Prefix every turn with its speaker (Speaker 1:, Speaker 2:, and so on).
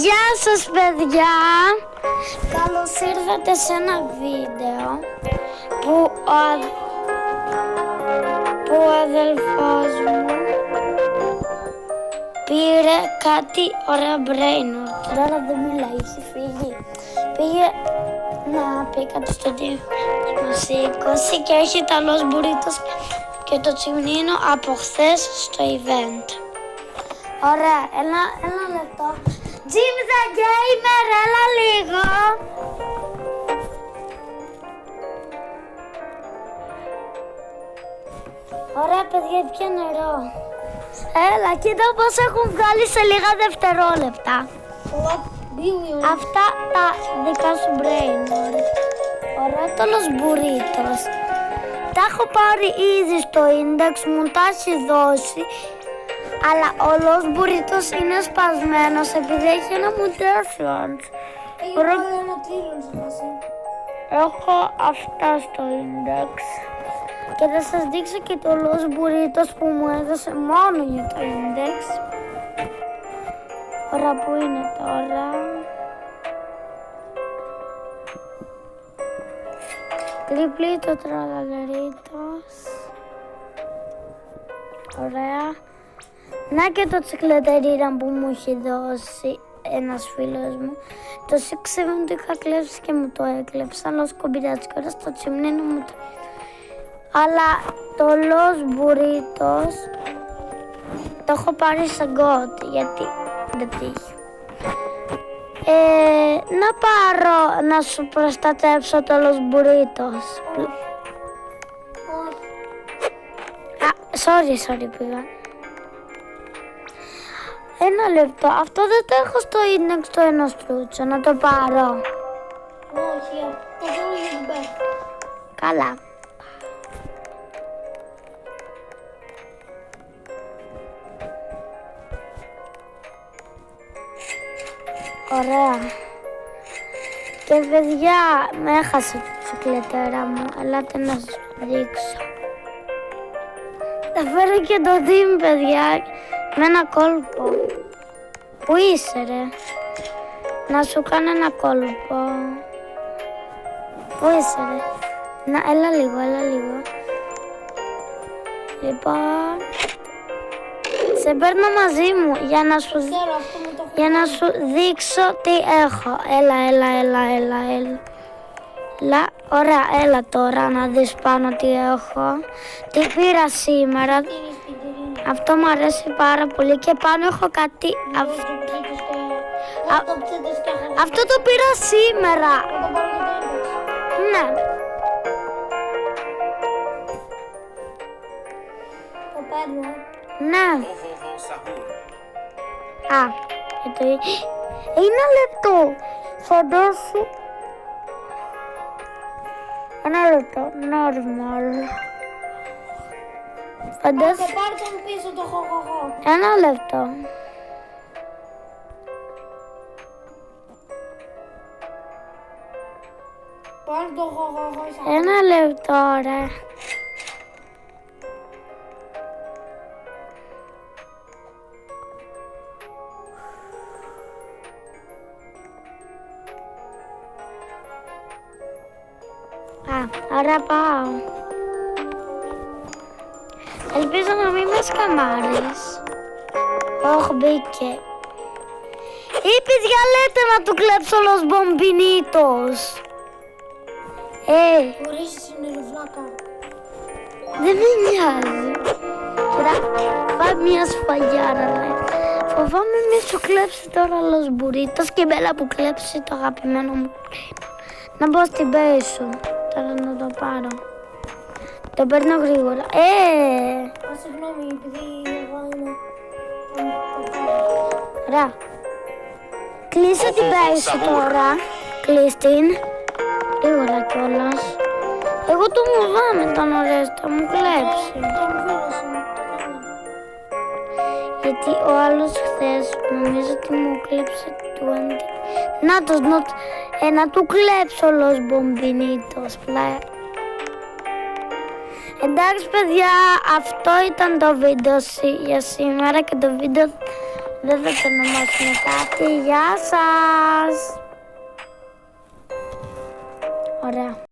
Speaker 1: Γεια σας παιδιά! Καλώς ήρθατε σε ένα βίντεο που ο αδελφός μου πήρε κάτι ωραία brainrot. Τώρα δεν μιλάει, έχει φύγει. Πήγε να πει κάτι στο σήκωσε και έχει τα Los Burritos και το τσιμνίνο από χθες στο event. Ωραία, ένα λεπτό. Jim the Gamer, έλα λίγο. Ωραία παιδιά, πια νερό. Έλα, κοίτα πως έχουν βγάλει σε λίγα δευτερόλεπτα. Αυτά τα δικά σου brainrot. Ωραία, το Los Burritos. Τα έχω πάρει ήδη στο index, μου τα έχει δώσει. Αλλά ο Los Burritos είναι σπασμένος επειδή έχει ένα mutations. Έχω αυτά στο index. Και θα σας δείξω και το Los Burritos που μου έδωσε μόνο για το index. Ωραία, που είναι τώρα. Τριπλή το τραλαλερίτος. Ωραία. Να και το τσικλετερίρα που μου έχει δώσει ένας φίλος μου. Το 6-7 το είχα κλέψει και μου το έκλεψα. Los κομπιράτσικο, στο τσιμνίνο μου το... Αλλά το Los Burritos το έχω πάρει σε γκότι γιατί δεν τύχει. Να πάρω να σου προστατεύσω το Los Burritos. Sorry πήγα. Ένα λεπτό, αυτό δεν το έχω στο index το ένα στρούτσο, να το πάρω.
Speaker 2: Όχι, το θέλω για την πέρα.
Speaker 1: Καλά. Ωραία. Και παιδιά, με έχασε το τσικλετέρα μου, ελάτε να σας το δείξω. Θα φέρω και το Δήμ, παιδιά, με ένα κόλπο. Πού είσαι ρε? Να σου κάνω ένα κόλπο. Πού είσαι ρε? Να, έλα λίγο. Λοιπόν, σε παίρνω μαζί μου για να σου δείξω τι έχω. Έλα. Ωραία, έλα τώρα να δεις πάνω τι έχω. Τι πήρα σήμερα. Αυτό μου αρέσει πάρα πολύ και πάνω έχω κάτι. Αυτό το πήρα σήμερα. Ναι.
Speaker 2: Το παίρνω.
Speaker 1: Ναι. Ένα λεπτό. Φαντάσου. Ένα λεπτό. Normal. Φαντάσου.
Speaker 2: Πάρε τον πίσω το χοχοχό.
Speaker 1: Ένα λεπτό.
Speaker 2: Πάρε το χοχοχό.
Speaker 1: Ένα λεπτό ρε. Άρα πάω. Ελπίζω να μην με σκαμάρεις. Όχι, μπήκε. Είπες για λέτε να του κλέψω Los Bombinitos.
Speaker 2: Ορίσεις είναι ρουβλάκα.
Speaker 1: Δεν με νοιάζει. Κοίτα, φάει μια σφαγιάρα, ρε. Φοβάμαι μη σου κλέψει τώρα Los Burritos και μπέλα που κλέψει το αγαπημένο μου. Να μπω στην πέη σου. Τώρα να το πάρω. Το παίρνω γρήγορα.
Speaker 2: Συγγνώμη, επειδή εγώ είμαι...
Speaker 1: Ρα. Κλείσε την πέη σου τώρα. Κλείς την. Γρήγορα κιόλας. Εγώ το μου δάμε τον ωραίο, θα μου κλέψει. Γιατί ο άλλος χθες νομίζω ότι μου κλέψε 20. Να του κλέψω Los Bombinitos πλάι. Εντάξει παιδιά, αυτό ήταν το βίντεο για σήμερα και το βίντεο Δεν θα το ονομάσουμε κάτι. Γεια σας. Ωραία.